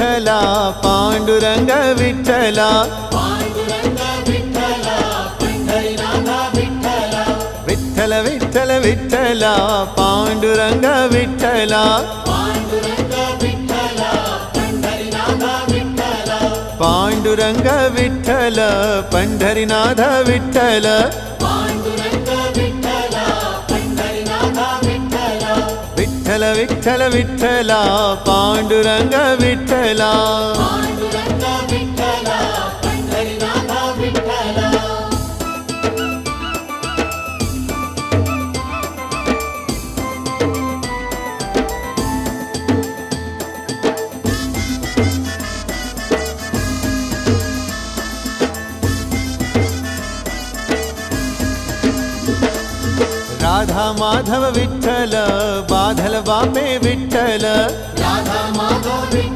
विठ्ठला पांडुरंग विठ्ठला विठ्ठल विठ्ठल विठ्ठला पांडुरंग विठ्ठला पांडुरंग विठ्ठल पंढरीनाथ विठ्ठल विठ्ठल विठ्ठल विठ्ठला पांडुरंग विठ्ठला राधा माधव विठ्ठल बाधल बापे विठ्ठल राधा माधव